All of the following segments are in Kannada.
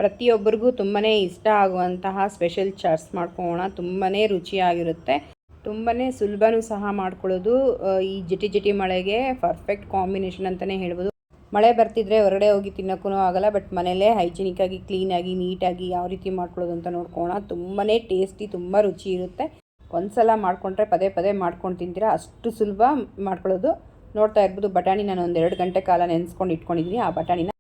ಪ್ರತಿಯೊಬ್ಬರಿಗೂ ತುಂಬಾ ಇಷ್ಟ ಆಗುವಂತಹ ಸ್ಪೆಷಲ್ ಚಾಟ್ಸ್ ಮಾಡ್ಕೊಳ್ಳೋಣ. ತುಂಬಾ ರುಚಿಯಾಗಿರುತ್ತೆ, ತುಂಬಾ ಸುಲಭನೂ ಸಹ ಮಾಡ್ಕೊಳ್ಳೋದು. ಈ ಜಿಟಿ ಮಳೆಗೆ ಪರ್ಫೆಕ್ಟ್ ಕಾಂಬಿನೇಷನ್ ಅಂತಲೇ ಹೇಳ್ಬೋದು. ಮಳೆ ಬರ್ತಿದ್ರೆ ಹೊರಗಡೆ ಹೋಗಿ ತಿನ್ನೋಕ್ಕೂ ಆಗೋಲ್ಲ, ಬಟ್ ಮನೆಯಲ್ಲೇ ಹೈಜಿನಿಕ್ಕಾಗಿ ಕ್ಲೀನಾಗಿ ನೀಟಾಗಿ ಯಾವ ರೀತಿ ಮಾಡ್ಕೊಳ್ಳೋದು ಅಂತ ನೋಡ್ಕೊಳ್ಳೋಣ. ತುಂಬಾ ಟೇಸ್ಟಿ, ತುಂಬ ರುಚಿ ಇರುತ್ತೆ. ಒಂದು ಸಲ ಮಾಡಿಕೊಂಡ್ರೆ ಪದೇ ಪದೇ ಮಾಡ್ಕೊಂಡು ತಿಂತೀರಾ, ಅಷ್ಟು ಸುಲಭ ಮಾಡ್ಕೊಳ್ಳೋದು. ನೋಡ್ತಾ ಇರ್ಬೋದು, ಬಟಾಣಿ ನಾನು ಒಂದು 2 ಗಂಟೆ ಕಾಲ ನೆನೆಸ್ಕೊಂಡು ಇಟ್ಕೊಂಡಿದ್ದೀನಿ. ಆ ಬಟಾಣಿನ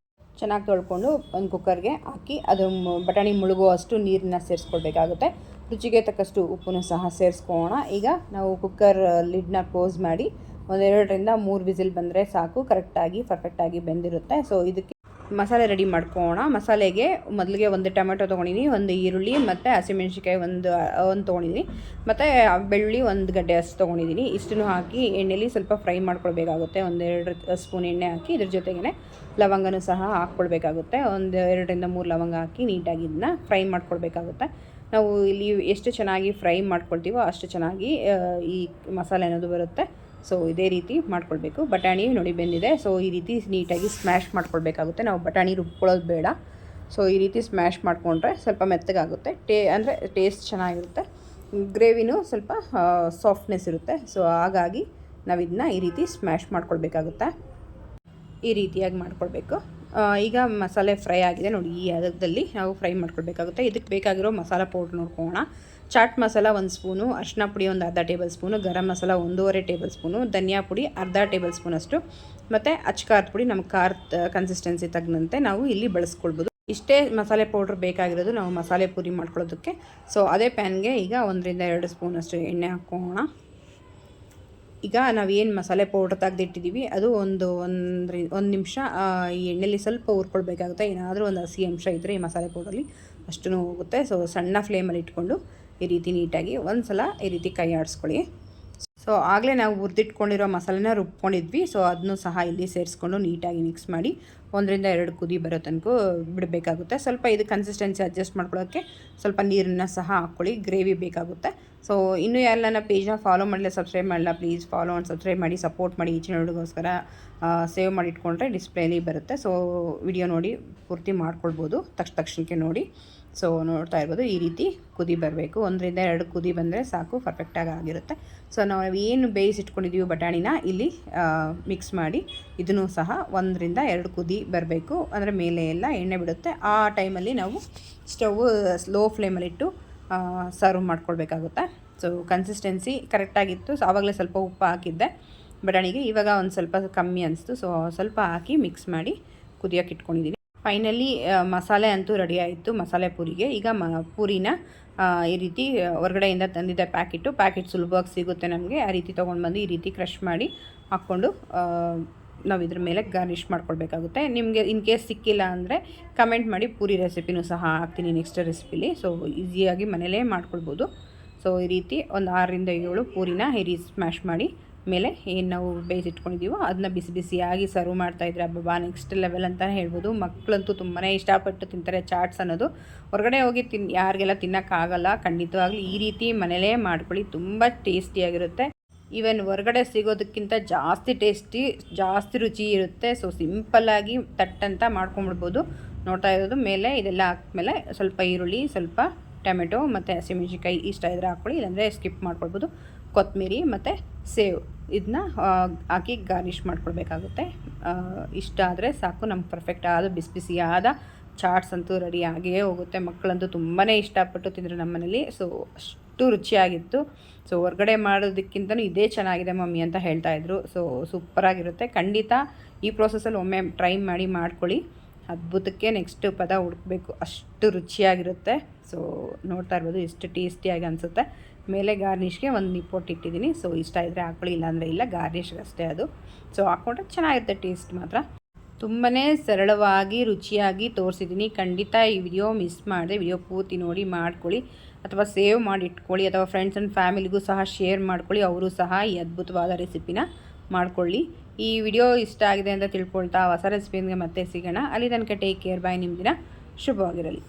ಚೆನ್ನಾಗಿ ತೊಳ್ಕೊಂಡು ಒಂದು ಕುಕ್ಕರ್ಗೆ ಹಾಕಿ ಅದು ಬಟಾಣಿ ಮುಳುಗುವಷ್ಟು ನೀರನ್ನ ಸೇರಿಸ್ಕೊಳ್ಬೇಕಾಗುತ್ತೆ. ರುಚಿಗೆ ತಕ್ಕಷ್ಟು ಉಪ್ಪನ್ನು ಸಹ ಸೇರಿಸ್ಕೊಳ್ಳೋಣ. ಈಗ ನಾವು ಕುಕ್ಕರ್ ಲಿಡ್ನ ಕ್ಲೋಸ್ ಮಾಡಿ ಒಂದು 2ರಿಂದ 3 ವಿಸಿಲ್ ಬಂದರೆ ಸಾಕು, ಕರೆಕ್ಟಾಗಿ ಪರ್ಫೆಕ್ಟಾಗಿ ಬೆಂದಿರುತ್ತೆ. ಸೊ ಇದಕ್ಕೆ ಮಸಾಲೆ ರೆಡಿ ಮಾಡ್ಕೊಳ್ಳೋಣ. ಮಸಾಲೆಗೆ ಮೊದಲಿಗೆ ಒಂದು ಟೊಮೆಟೊ ತೊಗೊಂಡಿದ್ದೀನಿ, ಒಂದು ಈರುಳ್ಳಿ ಮತ್ತು ಹಸಿಮೆಣ್ಸಿಕಾಯಿ ಒಂದು ತೊಗೊಂಡಿದ್ದೀನಿ, ಮತ್ತು ಬೆಳ್ಳುಳ್ಳಿ 1 ಗಡ್ಡೆ ಅಷ್ಟು ತೊಗೊಂಡಿದ್ದೀನಿ. ಇಷ್ಟನ್ನು ಹಾಕಿ ಎಣ್ಣೆಲಿ ಸ್ವಲ್ಪ ಫ್ರೈ ಮಾಡ್ಕೊಳ್ಬೇಕಾಗುತ್ತೆ. 1-2 ಸ್ಪೂನ್ ಎಣ್ಣೆ ಹಾಕಿ ಇದ್ರ ಜೊತೆಗೇ ಲವಂಗನೂ ಸಹ ಹಾಕ್ಕೊಳ್ಬೇಕಾಗುತ್ತೆ. 1-2ರಿಂದ 3 ಲವಂಗ ಹಾಕಿ ನೀಟಾಗಿ ಇದನ್ನ ಫ್ರೈ ಮಾಡ್ಕೊಳ್ಬೇಕಾಗುತ್ತೆ. ನಾವು ಇಲ್ಲಿ ಎಷ್ಟು ಚೆನ್ನಾಗಿ ಫ್ರೈ ಮಾಡ್ಕೊಳ್ತೀವೋ ಅಷ್ಟು ಚೆನ್ನಾಗಿ ಈ ಮಸಾಲೆ ಅನ್ನೋದು ಬರುತ್ತೆ. ಸೊ ಇದೇ ರೀತಿ ಮಾಡ್ಕೊಳ್ಬೇಕು. ಬಟಾಣಿ ನೋಡಿ ಬೆಂದಿದೆ. ಸೊ ಈ ರೀತಿ ನೀಟಾಗಿ ಸ್ಮ್ಯಾಶ್ ಮಾಡ್ಕೊಳ್ಬೇಕಾಗುತ್ತೆ. ನಾವು ಬಟಾಣಿ ರುಬ್ಕೊಳ್ಳೋದು ಬೇಡ. ಸೊ ಈ ರೀತಿ ಸ್ಮ್ಯಾಶ್ ಮಾಡಿಕೊಂಡ್ರೆ ಸ್ವಲ್ಪ ಮೆತ್ತಗಾಗುತ್ತೆ, ಅಂದರೆ ಟೇಸ್ಟ್ ಚೆನ್ನಾಗಿರುತ್ತೆ. ಗ್ರೇವಿನೂ ಸ್ವಲ್ಪ ಸಾಫ್ಟ್ನೆಸ್ ಇರುತ್ತೆ. ಸೊ ಹಾಗಾಗಿ ನಾವು ಇದನ್ನ ಈ ರೀತಿ ಸ್ಮ್ಯಾಶ್ ಮಾಡ್ಕೊಳ್ಬೇಕಾಗುತ್ತೆ. ಈ ರೀತಿಯಾಗಿ ಮಾಡ್ಕೊಳ್ಬೇಕು. ಈಗ ಮಸಾಲೆ ಫ್ರೈ ಆಗಿದೆ ನೋಡಿ, ಈ ಹದದಲ್ಲಿ ನಾವು ಫ್ರೈ ಮಾಡ್ಕೊಳ್ಬೇಕಾಗುತ್ತೆ. ಇದಕ್ಕೆ ಬೇಕಾಗಿರೋ ಮಸಾಲ ಪೌಡ್ರ್ ನೋಡ್ಕೊಳ್ಳೋಣ. ಚಾಟ್ ಮಸಾಲ 1 ಸ್ಪೂನು, ಅರಿಶಿನ ಪುಡಿ 1/2 table spoon, garam masala 1.5 table spoon, ಧನಿಯಾ ಪುಡಿ 1/2 ಟೇಬಲ್ ಸ್ಪೂನಷ್ಟು, ಮತ್ತು ಅಚ್ಕಾರದ ಪುಡಿ ನಮ್ಮ ಖಾರದ ಕನ್ಸಿಸ್ಟೆನ್ಸಿ ತಗ್ನಂತೆ ನಾವು ಇಲ್ಲಿ ಬಳಸ್ಕೊಳ್ಬೋದು. ಇಷ್ಟೇ ಮಸಾಲೆ ಪೌಡ್ರ್ ಬೇಕಾಗಿರೋದು ನಾವು ಮಸಾಲೆ ಪುರಿ ಮಾಡ್ಕೊಳ್ಳೋದಕ್ಕೆ. ಸೊ ಅದೇ ಪ್ಯಾನ್ಗೆ ಈಗ 1-2 ಸ್ಪೂನಷ್ಟು ಎಣ್ಣೆ ಹಾಕ್ಕೊಳ್ಳೋಣ. ಈಗ ನಾವೇನು ಮಸಾಲೆ ಪೌಡ್ರ್ ತೆಗೆದಿಟ್ಟಿದ್ದೀವಿ ಅದು ಒಂದು ನಿಮಿಷ ಈ ಎಣ್ಣೆಯಲ್ಲಿ ಸ್ವಲ್ಪ ಹುರ್ಕೊಳ್ಬೇಕಾಗುತ್ತೆ. ಏನಾದರೂ ಒಂದು ಹಸಿ ಅಂಶ ಇದ್ದರೆ ಈ ಮಸಾಲೆ ಪೌಡ್ರಲ್ಲಿ ಅಷ್ಟೂ ಹೋಗುತ್ತೆ. ಸೊ ಸಣ್ಣ ಫ್ಲೇಮಲ್ಲಿ ಇಟ್ಕೊಂಡು ಈ ರೀತಿ ನೀಟಾಗಿ ಒಂದು ಸಲ ಈ ರೀತಿ ಕೈ ಆಡಿಸ್ಕೊಳ್ಳಿ. ಸೊ ಆಗಲೇ ನಾವು ಹುರಿದಿಟ್ಕೊಂಡಿರೋ ಮಸಾಲೆನ ರುಬ್ಕೊಂಡಿದ್ವಿ. ಸೊ ಅದನ್ನು ಸಹ ಇಲ್ಲಿ ಸೇರಿಸ್ಕೊಂಡು ನೀಟಾಗಿ ಮಿಕ್ಸ್ ಮಾಡಿ 1-2 ಕುದಿ ಬರೋ ತನಕ ಬಿಡಬೇಕಾಗುತ್ತೆ. ಸ್ವಲ್ಪ ಇದು ಕನ್ಸಿಸ್ಟೆನ್ಸಿ ಅಡ್ಜಸ್ಟ್ ಮಾಡ್ಕೊಳ್ಳೋಕ್ಕೆ ಸ್ವಲ್ಪ ನೀರನ್ನು ಸಹ ಹಾಕ್ಕೊಳ್ಳಿ, ಗ್ರೇವಿ ಬೇಕಾಗುತ್ತೆ. ಸೊ ಇನ್ನೂ ಯಾರೆಲ್ಲ ನನ್ನ ಪೇಜ್ನ ಫಾಲೋ ಮಾಡಲಿಲ್ಲ, ಸಬ್ಸ್ಕ್ರೈಬ್ ಮಾಡಲ್ಲ, ಪ್ಲೀಸ್ ಫಾಲೋ ಆ್ಯಂಡ್ ಸಬ್ಸ್ಕ್ರೈಬ್ ಮಾಡಿ, ಸಪೋರ್ಟ್ ಮಾಡಿ. ಈ ಚಾನಲ್ಗೋಸ್ಕರ ಸೇವ್ ಮಾಡಿ ಇಟ್ಕೊಂಡ್ರೆ ಡಿಸ್ಪ್ಲೇಲಿ ಬರುತ್ತೆ. ಸೊ ವಿಡಿಯೋ ನೋಡಿ ಪೂರ್ತಿ ಮಾಡ್ಕೊಳ್ಬೋದು ತಕ್ಷಣಕ್ಕೆ ನೋಡಿ. ಸೊ ನೋಡ್ತಾ ಇರ್ಬೋದು, ಈ ರೀತಿ ಕುದಿ ಬರಬೇಕು. 1-2 ಕುದಿ ಬಂದರೆ ಸಾಕು, ಪರ್ಫೆಕ್ಟಾಗಿ ಆಗಿರುತ್ತೆ. ಸೊ ನಾವು ಏನು ಬೇಯಿಸಿಟ್ಕೊಂಡಿದ್ದೀವಿ ಬಟಾಣಿನ ಇಲ್ಲಿ ಮಿಕ್ಸ್ ಮಾಡಿ ಇದನ್ನು ಸಹ 1-2 ಕುದಿ ಬರಬೇಕು. ಅಂದರೆ ಮೇಲೆ ಎಲ್ಲ ಎಣ್ಣೆ ಬಿಡುತ್ತೆ. ಆ ಟೈಮಲ್ಲಿ ನಾವು ಸ್ಟವ್ ಲೋ ಫ್ಲೇಮಲ್ಲಿಟ್ಟು ಸರ್ವ್ ಮಾಡ್ಕೊಳ್ಬೇಕಾಗುತ್ತೆ. ಸೊ ಕನ್ಸಿಸ್ಟೆನ್ಸಿ ಕರೆಕ್ಟಾಗಿತ್ತು. ಸೊ ಆವಾಗಲೇ ಸ್ವಲ್ಪ ಉಪ್ಪು ಹಾಕಿದ್ದೆ ಬಟಾಣಿಗೆ, ಇವಾಗ ಒಂದು ಸ್ವಲ್ಪ ಕಮ್ಮಿ ಅನಿಸ್ತು. ಸೊ ಸ್ವಲ್ಪ ಹಾಕಿ ಮಿಕ್ಸ್ ಮಾಡಿ ಕುದಿಯೋಕೆ ಇಟ್ಕೊಂಡಿದ್ದೀನಿ. ಫೈನಲಿ ಮಸಾಲೆ ಅಂತೂ ರೆಡಿ ಆಯಿತು ಮಸಾಲೆ ಪೂರಿಗೆ. ಈಗ ಪೂರಿನ ಈ ರೀತಿ ಹೊರಗಡೆಯಿಂದ ತಂದಿದ್ದೆ ಪ್ಯಾಕೆಟ್ ಸುಲಭವಾಗಿ ಸಿಗುತ್ತೆ ನಮಗೆ. ಆ ರೀತಿ ತೊಗೊಂಡು ಬಂದು ಈ ರೀತಿ ಕ್ರಷ್ ಮಾಡಿ ಹಾಕ್ಕೊಂಡು ನಾವು ಇದ್ರ ಮೇಲೆ ಗಾರ್ನಿಷ್ ಮಾಡ್ಕೊಳ್ಬೇಕಾಗುತ್ತೆ. ನಿಮಗೆ ಇನ್ ಕೇಸ್ ಸಿಕ್ಕಿಲ್ಲ ಅಂದರೆ ಕಮೆಂಟ್ ಮಾಡಿ, ಪೂರಿ ರೆಸಿಪಿನೂ ಸಹ ಹಾಕ್ತೀನಿ ನೆಕ್ಸ್ಟ್ ರೆಸಿಪಿಲಿ. ಸೊ ಈಸಿಯಾಗಿ ಮನೇಲೇ ಮಾಡ್ಕೊಳ್ಬೋದು. ಸೊ ಈ ರೀತಿ ಒಂದು 6-7 ಪೂರಿನ ಈ ರೀತಿ ಸ್ಮ್ಯಾಶ್ ಮಾಡಿ ಮೇಲೆ ಏನು ನಾವು ಬೇಯಿಸಿಟ್ಕೊಂಡಿದ್ದೀವೋ ಅದನ್ನ ಬಿಸಿಯಾಗಿ ಸರ್ವ್ ಮಾಡ್ತಾಯಿದ್ರೆ ಅಬ್ಬಾ ನೆಕ್ಸ್ಟ್ ಲೆವೆಲ್ ಅಂತಲೇ ಹೇಳ್ಬೋದು. ಮಕ್ಕಳಂತೂ ತುಂಬಾ ಇಷ್ಟಪಟ್ಟು ತಿಂತಾರೆ. ಚಾಟ್ಸ್ ಅನ್ನೋದು ಹೊರಗಡೆ ಹೋಗಿ ಯಾರಿಗೆಲ್ಲ ತಿನ್ನೋಕ್ಕಾಗಲ್ಲ. ಖಂಡಿತವಾಗ್ಲೂ ಈ ರೀತಿ ಮನೇಲೇ ಮಾಡ್ಕೊಳ್ಳಿ, ತುಂಬ ಟೇಸ್ಟಿಯಾಗಿರುತ್ತೆ. ಈವನ್ ಹೊರಗಡೆ ಸಿಗೋದಕ್ಕಿಂತ ಜಾಸ್ತಿ ರುಚಿ ಇರುತ್ತೆ. ಸೊ ಸಿಂಪಲ್ಲಾಗಿ ತಟ್ಟಂತ ಮಾಡ್ಕೊಂಬಿಡ್ಬೋದು. ನೋಡ್ತಾ ಇರೋದು ಮೇಲೆ ಇದೆಲ್ಲ ಹಾಕ್ಮೇಲೆ ಸ್ವಲ್ಪ ಈರುಳ್ಳಿ, ಸ್ವಲ್ಪ ಟೊಮೆಟೊ ಮತ್ತು ಹಸಿಮೆಣ್ಸಿಕಾಯಿ ಇಷ್ಟ ಇದ್ದರೆ ಹಾಕ್ಕೊಳ್ಳಿ, ಇಲ್ಲಾಂದರೆ ಸ್ಕಿಪ್ ಮಾಡ್ಕೊಳ್ಬೋದು. ಕೊತ್ತಂಬರಿ ಮತ್ತು ಸೇವ್ ಇದನ್ನ ಹಾಕಿ ಗಾರ್ನಿಷ್ ಮಾಡ್ಕೊಳ್ಬೇಕಾಗುತ್ತೆ. ಇಷ್ಟ ಆದರೆ ಸಾಕು, ನಮ್ಗೆ ಪರ್ಫೆಕ್ಟ್ ಆದ ಬಿಸಿಯಾದ ಚಾಟ್ಸ್ ಅಂತೂ ರೆಡಿ ಆಗಿಯೇ ಹೋಗುತ್ತೆ. ಮಕ್ಕಳಂತೂ ತುಂಬಾ ಇಷ್ಟಪಟ್ಟು ತಿಂದರು ನಮ್ಮ ಮನೇಲಿ. ಸೊ ಅಷ್ಟು ರುಚಿಯಾಗಿತ್ತು. ಸೊ ಹೊರಗಡೆ ಮಾಡೋದಕ್ಕಿಂತಲೂ ಇದೇ ಚೆನ್ನಾಗಿದೆ ಮಮ್ಮಿ ಅಂತ ಹೇಳ್ತಾಯಿದ್ರು. ಸೊ ಸೂಪರಾಗಿರುತ್ತೆ. ಖಂಡಿತ ಈ ಪ್ರೋಸೆಸ್ಸಲ್ಲಿ ಒಮ್ಮೆ ಟ್ರೈ ಮಾಡಿ ಮಾಡ್ಕೊಳ್ಳಿ. ಅದ್ಭುತಕ್ಕೆ ನೆಕ್ಸ್ಟ್ ಪದ ಹುಡುಕಬೇಕು, ಅಷ್ಟು ರುಚಿಯಾಗಿರುತ್ತೆ. ಸೊ ನೋಡ್ತಾ ಇರ್ಬೋದು ಎಷ್ಟು ಟೇಸ್ಟಿಯಾಗಿ ಅನಿಸುತ್ತೆ. ಮೇಲೆ ಗಾರ್ನಿಷ್ಗೆ ಒಂದು ನಿಪ್ಪೊಟ್ಟು ಇಟ್ಟಿದ್ದೀನಿ. ಸೊ ಇಷ್ಟ ಇದ್ದರೆ ಹಾಕ್ಕೊಳ್ಳಿ, ಇಲ್ಲಾಂದರೆ ಇಲ್ಲ, ಗಾರ್ನಿಷ್ಗೆ ಅಷ್ಟೇ ಅದು. ಸೊ ಹಾಕ್ಕೊಂಡ್ರೆ ಚೆನ್ನಾಗಿರುತ್ತೆ ಟೇಸ್ಟ್ ಮಾತ್ರ. ತುಂಬಾ ಸರಳವಾಗಿ ರುಚಿಯಾಗಿ ತೋರಿಸಿದ್ದೀನಿ. ಖಂಡಿತ ಈ ವಿಡಿಯೋ ಮಿಸ್ ಮಾಡಿದೆ ವಿಡಿಯೋ ಪೂರ್ತಿ ನೋಡಿ ಮಾಡ್ಕೊಳ್ಳಿ, ಅಥವಾ ಸೇವ್ ಮಾಡಿ ಇಟ್ಕೊಳ್ಳಿ, ಅಥವಾ ಫ್ರೆಂಡ್ಸ್ ಆ್ಯಂಡ್ ಫ್ಯಾಮಿಲಿಗೂ ಸಹ ಶೇರ್ ಮಾಡ್ಕೊಳ್ಳಿ. ಅವರು ಸಹ ಈ ಅದ್ಭುತವಾದ ರೆಸಿಪಿನ ಮಾಡ್ಕೊಳ್ಳಿ. ಈ ವಿಡಿಯೋ ಇಷ್ಟ ಆಗಿದೆ ಅಂತ ತಿಳ್ಕೊಳ್ತಾ ಹೊಸ ರೆಸಿಪಿಯಿಂದ ಮತ್ತೆ ಸಿಗೋಣ. ಅಲ್ಲಿ ತನಕ ಟೇಕ್ ಕೇರ್, ಬಾಯ್. ನಿಮ್ಮ ದಿನ ಶುಭವಾಗಿರಲಿ.